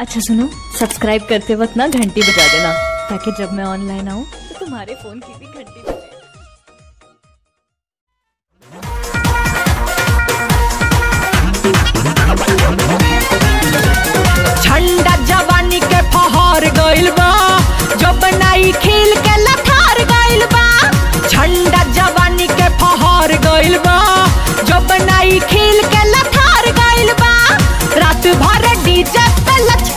अच्छा सुनो, सब्सक्राइब करते वक्त ना घंटी बजा देना, ताकि जब मैं ऑनलाइन आऊँ तो तुम्हारे फोन की भी घंटी बजे। झंडा जवानी के फहर गइल बा, जो बनाई खिल के लथार गइल बा। झंडा जवानी के फहर गइल बा, जो बनाई खिल के लथार गइल बा। रात भर डीजे पे लच